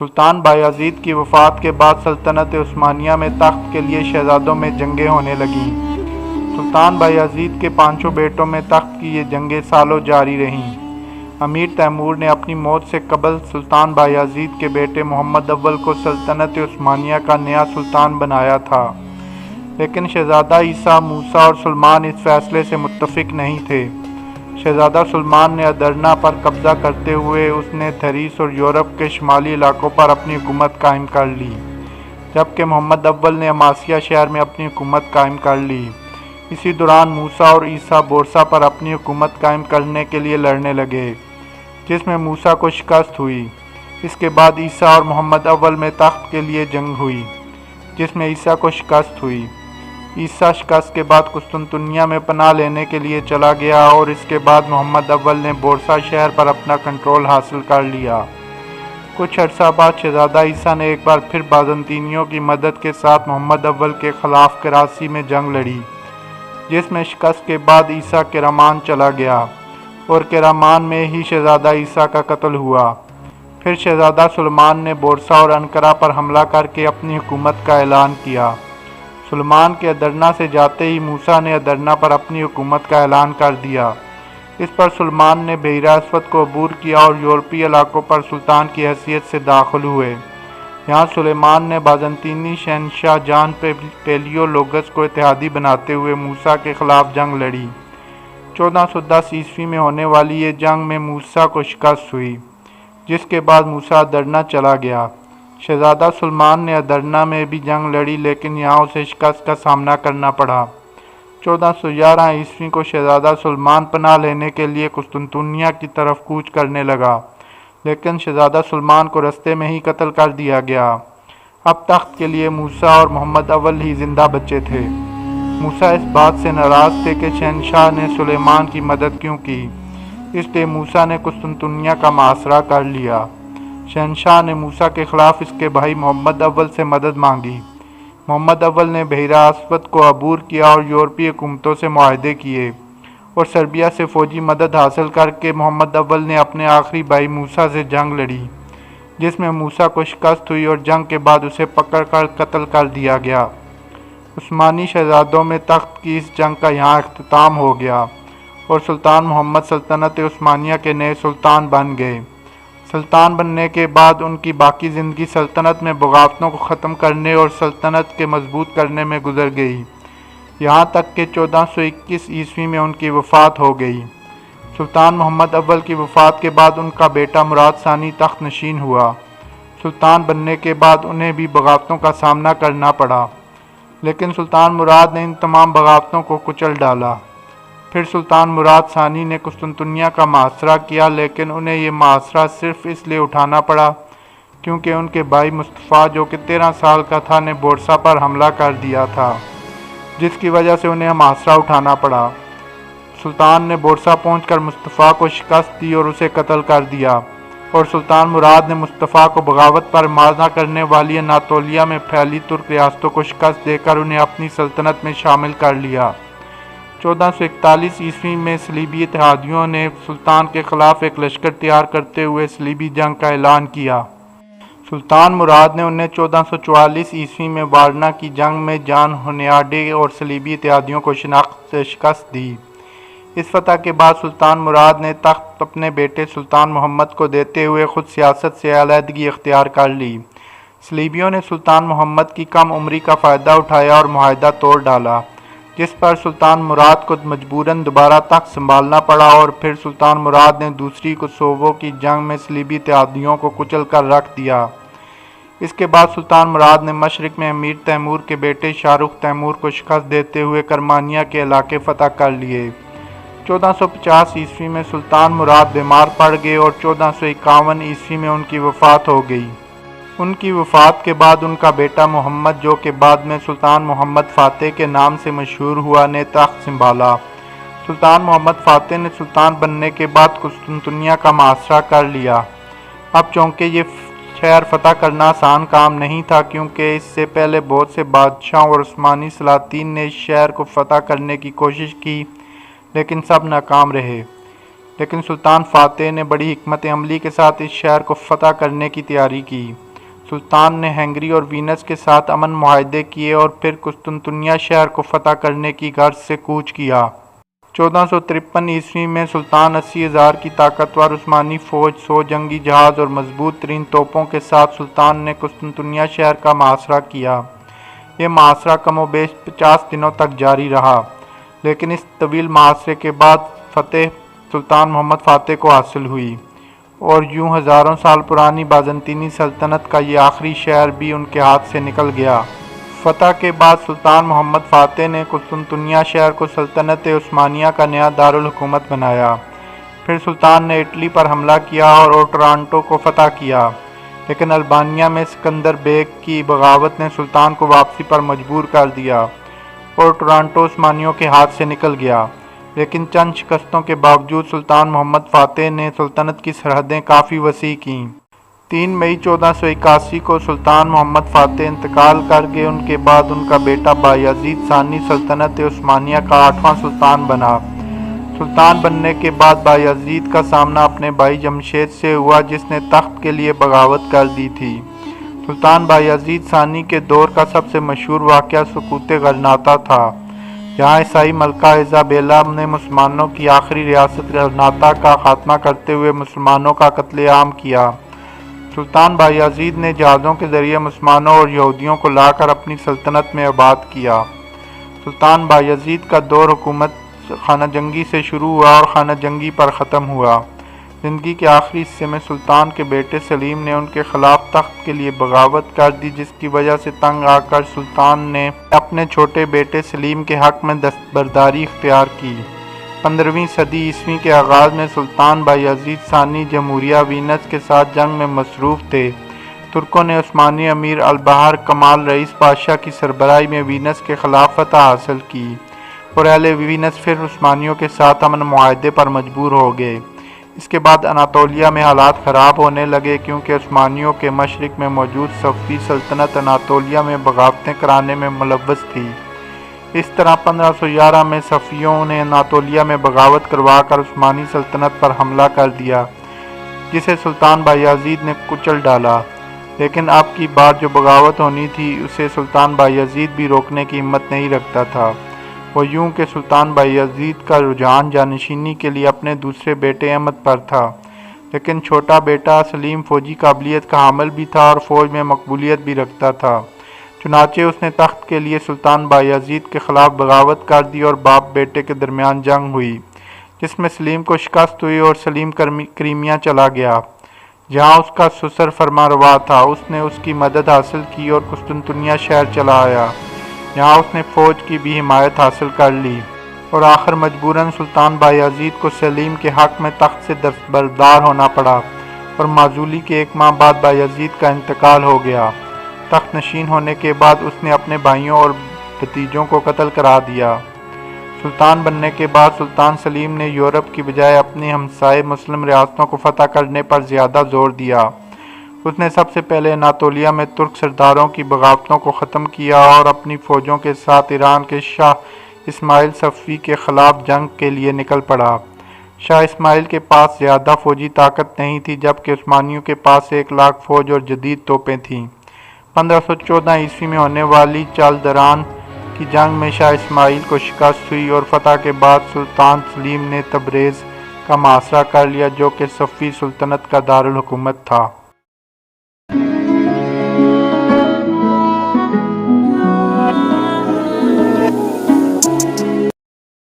سلطان بایزید کی وفات کے بعد سلطنت عثمانیہ میں تخت کے لیے شہزادوں میں جنگیں ہونے لگیں۔ سلطان بایزید کے 5 بیٹوں میں تخت کی یہ جنگیں سالوں جاری رہیں۔ امیر تیمور نے اپنی موت سے قبل سلطان بایزید کے بیٹے محمد اول کو سلطنت عثمانیہ کا نیا سلطان بنایا تھا، لیکن شہزادہ عیسیٰ موسیٰ اور سلمان اس فیصلے سے متفق نہیں تھے۔ شہزادہ سلمان نے ادرنا پر قبضہ کرتے ہوئے اس نے تھریس اور یورپ کے شمالی علاقوں پر اپنی حکومت قائم کر لی، جبکہ محمد اول نے اماسیہ شہر میں اپنی حکومت قائم کر لی۔ اسی دوران موسیٰ اور عیسیٰ بورصہ پر اپنی حکومت قائم کرنے کے لیے لڑنے لگے، جس میں موسیٰ کو شکست ہوئی۔ اس کے بعد عیسیٰ اور محمد اول میں تخت کے لیے جنگ ہوئی، جس میں عیسیٰ کو شکست ہوئی۔ عیسیٰ شکست کے بعد قسطنطنیہ میں پناہ لینے کے لیے چلا گیا اور اس کے بعد محمد اول نے بورصہ شہر پر اپنا کنٹرول حاصل کر لیا۔ کچھ عرصہ بعد شہزادہ عیسیٰ نے ایک بار پھر بازنطینیوں کی مدد کے ساتھ محمد اول کے خلاف کراسی میں جنگ لڑی، جس میں شکست کے بعد عیسیٰ کرمان چلا گیا اور کرمان میں ہی شہزادہ عیسیٰ کا قتل ہوا۔ پھر شہزادہ سلمان نے بورصہ اور انقرہ پر حملہ کر کے اپنی حکومت کا اعلان کیا۔ سلمان کے ادرنا سے جاتے ہی موسیٰ نے ادرنا پر اپنی حکومت کا اعلان کر دیا۔ اس پر سلمان نے بحیرہ اسود کو عبور کیا اور یورپی علاقوں پر سلطان کی حیثیت سے داخل ہوئے۔ یہاں سلیمان نے بازنطینی شہنشاہ جان پیلیولوگس کو اتحادی بناتے ہوئے موسیٰ کے خلاف جنگ لڑی۔ 1410 عیسوی میں ہونے والی یہ جنگ میں موسیٰ کو شکست ہوئی، جس کے بعد موسیٰ ادرنا چلا گیا۔ شہزادہ سلمان نے ادرنا میں بھی جنگ لڑی، لیکن یہاں اسے شکست کا سامنا کرنا پڑا۔ 1411 عیسوی کو شہزادہ سلمان پناہ لینے کے لیے قسطنطنیہ کی طرف کوچ کرنے لگا، لیکن شہزادہ سلمان کو رستے میں ہی قتل کر دیا گیا۔ اب تخت کے لیے موسیٰ اور محمد اول ہی زندہ بچے تھے۔ موسیٰ اس بات سے ناراض تھے کہ شہنشاہ نے سلیمان کی مدد کیوں کی، اس لیے موسیٰ نے قسطنطنیہ کا محاصرہ کر لیا۔ شہنشاہ نے موسیٰ کے خلاف اس کے بھائی محمد اول سے مدد مانگی۔ محمد اول نے بحیرہ اسود کو عبور کیا اور یورپی حکومتوں سے معاہدے کیے اور سربیا سے فوجی مدد حاصل کر کے محمد اول نے اپنے آخری بھائی موسیٰ سے جنگ لڑی، جس میں موسیٰ کو شکست ہوئی اور جنگ کے بعد اسے پکڑ کر قتل کر دیا گیا۔ عثمانی شہزادوں میں تخت کی اس جنگ کا یہاں اختتام ہو گیا اور سلطان محمد سلطنت عثمانیہ کے نئے سلطان بن گئے۔ سلطان بننے کے بعد ان کی باقی زندگی سلطنت میں بغاوتوں کو ختم کرنے اور سلطنت کے مضبوط کرنے میں گزر گئی، یہاں تک کہ 1421 عیسوی میں ان کی وفات ہو گئی۔ سلطان محمد اول کی وفات کے بعد ان کا بیٹا مراد ثانی تخت نشین ہوا۔ سلطان بننے کے بعد انہیں بھی بغاوتوں کا سامنا کرنا پڑا، لیکن سلطان مراد نے ان تمام بغاوتوں کو کچل ڈالا۔ پھر سلطان مراد ثانی نے قسطنطنیہ کا محاصرہ کیا، لیکن انہیں یہ محاصرہ صرف اس لیے اٹھانا پڑا کیونکہ ان کے بھائی مصطفیٰ جو کہ 13 سال کا تھا نے بورصہ پر حملہ کر دیا تھا، جس کی وجہ سے انہیں محاصرہ اٹھانا پڑا۔ سلطان نے بورصہ پہنچ کر مصطفیٰ کو شکست دی اور اسے قتل کر دیا، اور سلطان مراد نے مصطفیٰ کو بغاوت پر مارنا کرنے والی اناطولیہ میں پھیلی ترک ریاستوں کو شکست دے کر انہیں اپنی سلطنت میں شامل کر لیا۔ 1441 عیسوی میں صلیبی اتحادیوں نے سلطان کے خلاف ایک لشکر تیار کرتے ہوئے صلیبی جنگ کا اعلان کیا۔ سلطان مراد نے انہیں 1444 عیسوی میں وارنا کی جنگ میں جان ہونیاڈے اور صلیبی اتحادیوں کو شکست دی۔ اس فتح کے بعد سلطان مراد نے تخت اپنے بیٹے سلطان محمد کو دیتے ہوئے خود سیاست سے علیحدگی اختیار کر لی۔ صلیبیوں نے سلطان محمد کی کم عمری کا فائدہ اٹھایا اور معاہدہ توڑ ڈالا، جس پر سلطان مراد کو مجبوراً دوبارہ تخت سنبھالنا پڑا، اور پھر سلطان مراد نے دوسری کوسوو کی جنگ میں صلیبی اتحادیوں کو کچل کر رکھ دیا۔ اس کے بعد سلطان مراد نے مشرق میں امیر تیمور کے بیٹے شاہ رخ تیمور کو شکست دیتے ہوئے کرمانیہ کے علاقے فتح کر لیے۔ 1450 عیسوی میں سلطان مراد بیمار پڑ گئے اور 1451 عیسوی میں ان کی وفات ہو گئی۔ ان کی وفات کے بعد ان کا بیٹا محمد، جو کہ بعد میں سلطان محمد فاتح کے نام سے مشہور ہوا، نے تخت سنبھالا۔ سلطان محمد فاتح نے سلطان بننے کے بعد قسطنطنیہ کا محاصرہ کر لیا۔ اب چونکہ یہ شہر فتح کرنا آسان کام نہیں تھا، کیونکہ اس سے پہلے بہت سے بادشاہوں اور عثمانی سلاطین نے اس شہر کو فتح کرنے کی کوشش کی، لیکن سب ناکام رہے۔ لیکن سلطان فاتح نے بڑی حکمت عملی کے ساتھ اس شہر کو فتح کرنے کی تیاری کی۔ سلطان نے ہنگری اور وینس کے ساتھ امن معاہدے کیے اور پھر قسطنطنیہ شہر کو فتح کرنے کی غرض سے کوچ کیا۔ 1453 عیسوی میں سلطان 80,000 کی طاقتور عثمانی فوج، 100 جنگی جہاز اور مضبوط ترین توپوں کے ساتھ سلطان نے قسطنطنیہ شہر کا محاصرہ کیا۔ یہ محاصرہ کم و بیش 50 دنوں تک جاری رہا، لیکن اس طویل محاصرے کے بعد فتح سلطان محمد فاتح کو حاصل ہوئی، اور یوں ہزاروں سال پرانی بازنطینی سلطنت کا یہ آخری شہر بھی ان کے ہاتھ سے نکل گیا۔ فتح کے بعد سلطان محمد فاتح نے قسطنطنیہ شہر کو سلطنت عثمانیہ کا نیا دارالحکومت بنایا۔ پھر سلطان نے اٹلی پر حملہ کیا اور اوٹرانٹو کو فتح کیا، لیکن البانیہ میں سکندر بیگ کی بغاوت نے سلطان کو واپسی پر مجبور کر دیا اور ٹورانٹو عثمانیوں کے ہاتھ سے نکل گیا۔ لیکن چند شکستوں کے باوجود سلطان محمد فاتح نے سلطنت کی سرحدیں کافی وسیع کیں۔ 3 مئی 1481 کو سلطان محمد فاتح انتقال کر گئے۔ ان کے بعد ان کا بیٹا بایزید ثانی سلطنت عثمانیہ کا 8واں سلطان بنا۔ سلطان بننے کے بعد بایزید کا سامنا اپنے بھائی جمشید سے ہوا، جس نے تخت کے لیے بغاوت کر دی تھی۔ سلطان بایزید ثانی کے دور کا سب سے مشہور واقعہ سقوط غرناطہ تھا، جہاں عیسائی ملکہ ایزابیلا نے مسلمانوں کی آخری ریاست غرناطہ کا خاتمہ کرتے ہوئے مسلمانوں کا قتل عام کیا۔ سلطان بایزید نے جہازوں کے ذریعے مسلمانوں اور یہودیوں کو لا کر اپنی سلطنت میں آباد کیا۔ سلطان بایزید کا دور حکومت خانہ جنگی سے شروع ہوا اور خانہ جنگی پر ختم ہوا۔ زندگی کے آخری حصے میں سلطان کے بیٹے سلیم نے ان کے خلاف تخت کے لیے بغاوت کر دی، جس کی وجہ سے تنگ آ کر سلطان نے اپنے چھوٹے بیٹے سلیم کے حق میں دستبرداری اختیار کی۔ 15ویں صدی عیسوی کے آغاز میں سلطان بایزید ثانی جمہوریہ وینس کے ساتھ جنگ میں مصروف تھے۔ ترکوں نے عثمانی امیر البحر کمال رئیس بادشاہ کی سربراہی میں وینس کے خلاف فتح حاصل کی، اور اہل وینس پھر عثمانیوں کے ساتھ امن معاہدے پر مجبور ہو گئے۔ اس کے بعد اناطولیہ میں حالات خراب ہونے لگے، کیونکہ عثمانیوں کے مشرق میں موجود صفوی سلطنت اناطولیہ میں بغاوتیں کرانے میں ملوث تھی۔ اس طرح 1511 میں صفویوں نے اناطولیہ میں بغاوت کروا کر عثمانی سلطنت پر حملہ کر دیا، جسے سلطان بایزید نے کچل ڈالا۔ لیکن اب کی بار جو بغاوت ہونی تھی اسے سلطان بایزید بھی روکنے کی ہمت نہیں رکھتا تھا۔ وہ یوں کہ سلطان بایزید کا رجحان جانشینی کے لیے اپنے دوسرے بیٹے احمد پر تھا، لیکن چھوٹا بیٹا سلیم فوجی قابلیت کا حامل بھی تھا اور فوج میں مقبولیت بھی رکھتا تھا۔ چنانچہ اس نے تخت کے لیے سلطان بایزید کے خلاف بغاوت کر دی اور باپ بیٹے کے درمیان جنگ ہوئی، جس میں سلیم کو شکست ہوئی اور سلیم کریمیا چلا گیا، جہاں اس کا سسر فرمانروا تھا۔ اس نے اس کی مدد حاصل کی اور قسطنطنیہ شہر چلا آیا، جہاں اس نے فوج کی بھی حمایت حاصل کر لی، اور آخر مجبوراً سلطان بایزید کو سلیم کے حق میں تخت سے دستبردار ہونا پڑا، اور معزولی کے 1 ماہ بعد بایزید کا انتقال ہو گیا۔ تخت نشین ہونے کے بعد اس نے اپنے بھائیوں اور بھتیجوں کو قتل کرا دیا۔ سلطان بننے کے بعد سلطان سلیم نے یورپ کی بجائے اپنی ہمسائے مسلم ریاستوں کو فتح کرنے پر زیادہ زور دیا۔ اس نے سب سے پہلے اناطولیہ میں ترک سرداروں کی بغاوتوں کو ختم کیا اور اپنی فوجوں کے ساتھ ایران کے شاہ اسماعیل صفوی کے خلاف جنگ کے لیے نکل پڑا۔ شاہ اسماعیل کے پاس زیادہ فوجی طاقت نہیں تھی، جبکہ عثمانیوں کے پاس 1 لاکھ فوج اور جدید توپیں تھیں۔ 1514 عیسوی میں ہونے والی چالدران کی جنگ میں شاہ اسماعیل کو شکست ہوئی، اور فتح کے بعد سلطان سلیم نے تبریز کا محاصرہ کر لیا، جو کہ صفوی سلطنت کا دارالحکومت تھا۔